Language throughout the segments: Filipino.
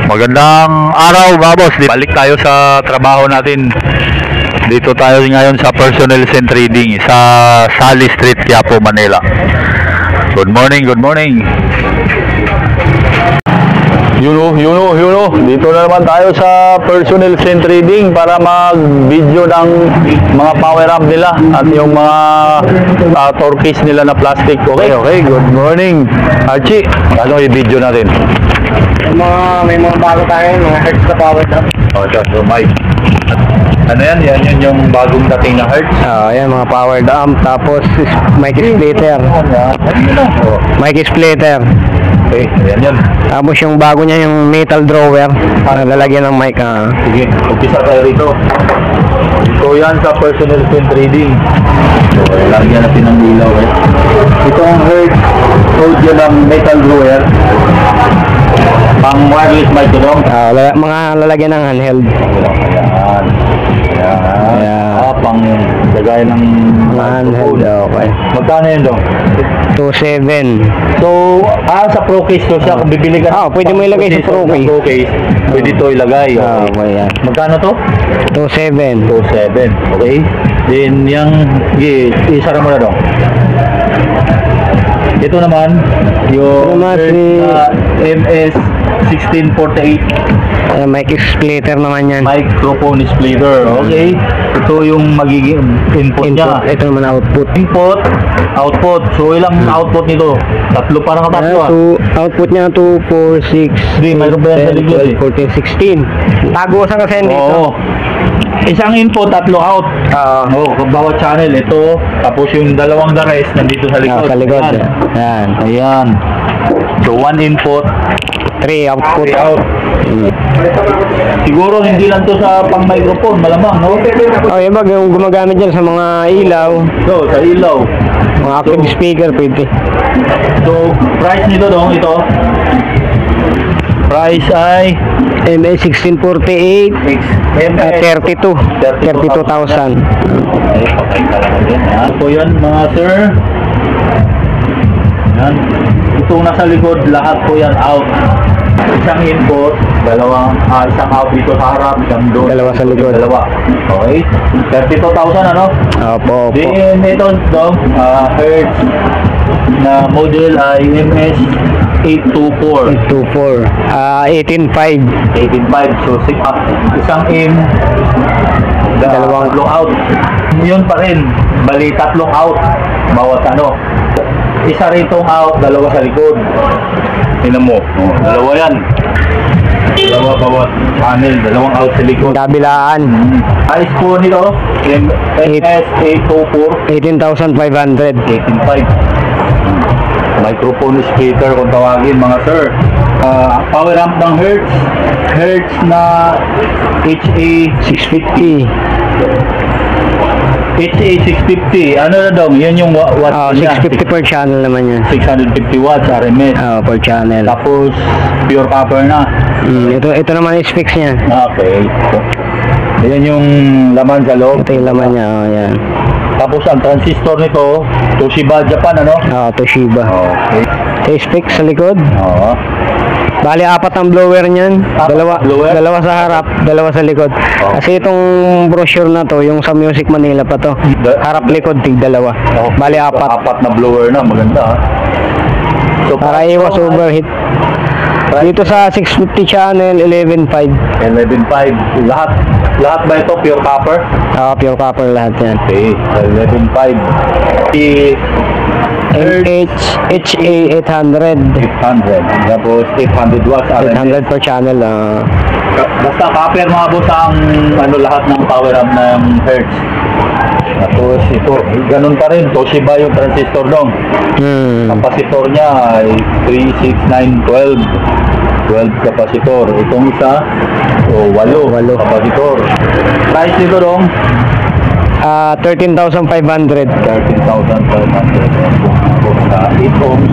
Magandang araw mga boss. Balik tayo sa trabaho natin. Dito tayo ngayon sa Personnel and Trading sa Sally Street, Quiapo, Manila. Good morning, good morning. Yun o. Dito na naman tayo sa Personnel and Trading para mag-video ng mga power up nila at yung mga torques nila na plastic. Okay. Good morning, Archie. Ano yung video natin? May mga bago tayo, mga hertz na power up. So Mike. Ano yan? Yan yung bagong dating na hertz. Ayan, mga power amp, tapos mic splitter. Mic splitter. Okay, yan. Tapos yung bago niya, yung metal drawer, lalagyan ng mic. Sige, umpisa tayo rito. So yan sa Personnel and Trading. So lagyan natin ng ilaw Ito ang hertz. Code yan ng metal drawer. Pang wireless mic ito. Mga lalagyan ng handheld. Ayan. Pang lagay ng handheld. Okay. Magkano yun dong? 2.7. So, sa pro case to siya, kung bibili ka pwede mo ilagay sa pro case. Pwede to ilagay. Okay. Magkano to? 2.7. 2.7. Okay. Then, isara mo na dong. Ito naman, yung MS 1648. Mic splitter naman yan. Microphone splitter. Okay. Ito yung magiging input niya. Ito naman output. Output. So, ilang output nito? Tatlo, parang tatlo. Output niya 2, 4, 6, Hindi, mayroon ba yan sa likod 14, 16. Tago sa kasi dito. Oo. Isang input, tatlo out. Bawat channel. Ito. Tapos yung dalawang the rest nandito sa likod. Sa likod. Ayan. So, one input. 3 output. 3 out. Siguro hindi lang to sa pang microphone, malamang, no? Yung gumagamit dyan sa mga ilaw. Sa ilaw. Mga active speaker, pwede. So, price nito dong, ito. Price ay MS 1648, 32,000. Okay, patay ka lang din. So, yan mga sir. Yan. Itong nasa likod, lahat po yan out. Isang input, isang out dito sa harap, isang doon. Dalawa sa likod. Okay. 32,000 ano? Opo. Then ito dong, hertz na model ay MS 824. 18.5. 18.5. So isang in, Dalawang out. Yun pa rin. Bali, tatlong out. Bawat ano. Isa rito out, dalawa sa likod. Tingnan mo. Dalawa yan. Dalawa bawat channel, dalawang out sa likod. Kabilaan. Price po nito, MS 824. 18,500. 18.5. Microphone speaker kung tawagin mga sir. Power amp ng hertz na HA650. HA650. Ano na daw? Yan yung watt niya. 650 per channel naman yan. 650 watts RMS. Per channel. Tapos pure copper na. Ito naman is fix niya. Okay. Ayan yung laman sa loob. Ito yung laman niya. Yan. Tapos ang transistor nito, Toshiba Japan, ano? Toshiba. Okay. Ito is fix sa likod. Oo. Bali, 4 ang blower niyan. Blower? Dalawa sa harap, dalawa sa likod. Kasi itong brochure na to, yung sa Music Manila pa to. Harap likod, tig-dalawa. Bali, 4. 4 na blower na, maganda. So, para iwas overheat. Dito sa 650 channel, 11.5. 11.5. Lahat ba ito pure copper? Pure copper lahat yan. Okay, 11.5. HA800. 800. Tapos 800 watts. 800 per channel. Basta copper mga boss ang lahat ng power amp ng hertz. Tapos ito, ganun pa rin. Toshiba yung transistor dong. Kapasitor niya ay 36912. 12 kapasitor. Itong isa, 8 kapasitor. Price nito dong? 13,500. 13,500. Sa 8 ohms,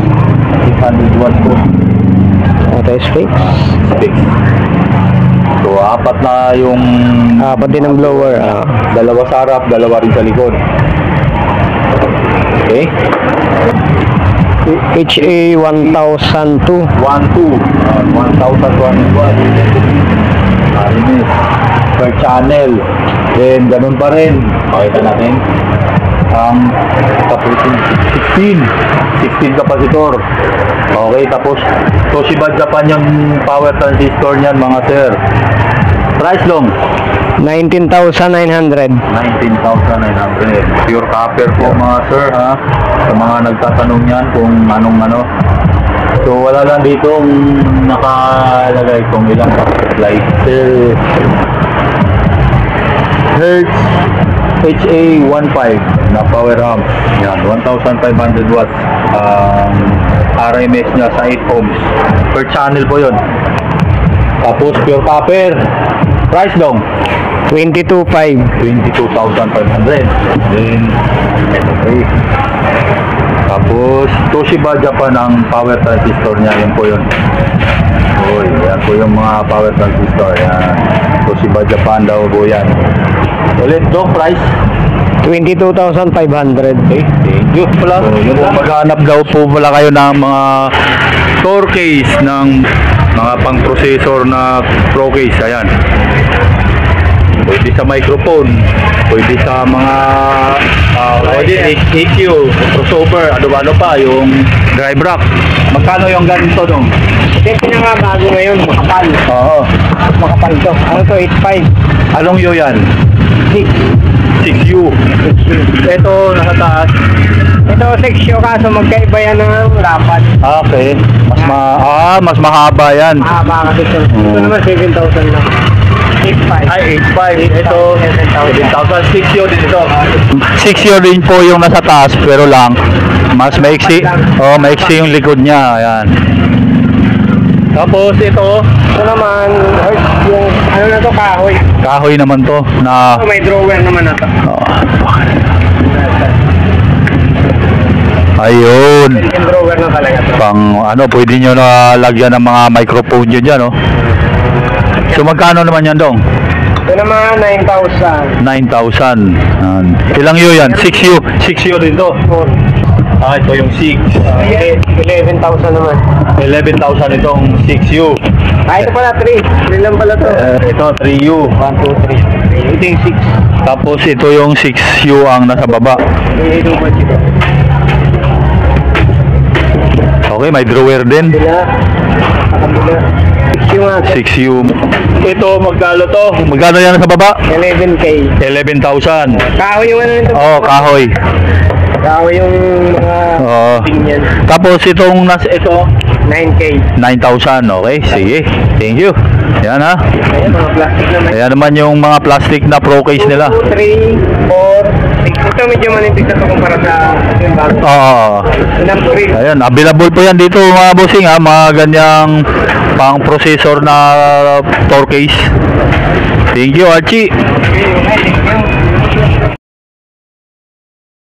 800 watts po. Ito is fix. Fix. So, 4 na yung... 4 din ang blower. Dalawa sa harap, dalawa rin sa likod. Okay? HA 1002. 1,200. 1,200 watts. Marinis. Per channel. Then, ganun pa rin. Pakita natin. Ang tapusin 16 capacitor. Okay, tapos Toshiba Japan yung power transistor niyan mga sir. Price long 19,900. 19,900. Pure copper po mga sir ha. Sa mga nagtatanong yan kung anong ano. So wala lang dito nakalagay kung ilang supply. Sir Hertz HA15 na power amp. Yan, 1,500 watts. RMS niya sa 8 ohms. Per channel po yun. Tapos pure copper. Price dong 22,500. 22,500. Then, okay. Tapos, Toshiba Japan ang power transistor niya. Yan po yun. Uy, yan po yung mga power transistor. Yan. Toshiba Japan daw po yan. Ulit dong, price? 22,500. Okay, thank you pala. So, yun po, maghanap daw po pala kayo ng mga store case ng mga pang-processor na pro case. Ayan. Pwede sa microphone, pwede sa mga EQ, crossover, ano pa, yung drive rack. Magkano yung ganito dong? Ito yung pinakabago ngayon, makapal. Oo. Makapal to. Ano to, 8.5. Anong U yan? 6. 6U. Ito, nasa taas. Ito 6 kaso magkaiba yan ng dapat. Okay. Mas mahaba yan. Mahaba kasi ito. Ito naman 7,000 lang. 8.5. Ay, 8.5. Ito, 7,000. 6U din ito. 6U din po yung nasa taas, pero lang, mas maiksi. Oh, maiksi yung likod niya. Ayan. Tapos ito, Ito naman, yung ano na to, kahoy. kahoy naman to na May drawer naman na to. ayun. Yung drawer na talaga to. Pang ano, pwede nyo na lagyan ng mga microphone yun dyan, no? So magkano naman yan dong? Ito naman, 9,000. 9,000. Ilang U yan? 6U. 6U rin to. Ito yung 6. 11,000 naman. 11,000 itong 6U. Ito pala 3. 3 lang pala to. Ito 3U. 1, 2, 3. Ito yung 6. Tapos ito yung 6U ang nasa baba. Ito ba dito? Okay, may drawer din. Bila. Nakabila. 6 yung 6U. Ito, magkano to? Magkano yan sa baba? 11K. 11,000. Kahoy yung ano nito? Oh, kahoy. Kahoy yung mga Oo. pinyan. Tapos ito 9K. 9,000. Okay, sige. Thank you. Yan ha. Ayan, mga plastic naman. Ayan naman yung mga plastic na pro case nila. 2, 3, 4, 6. Ito medyo manipis na ito kumpara sa yung bago. Oo. Enough Ayan, available po yan dito mga bossing ha. Mga ganyang pang processor na 4 case. Thank you, Archie. Okay, thank you.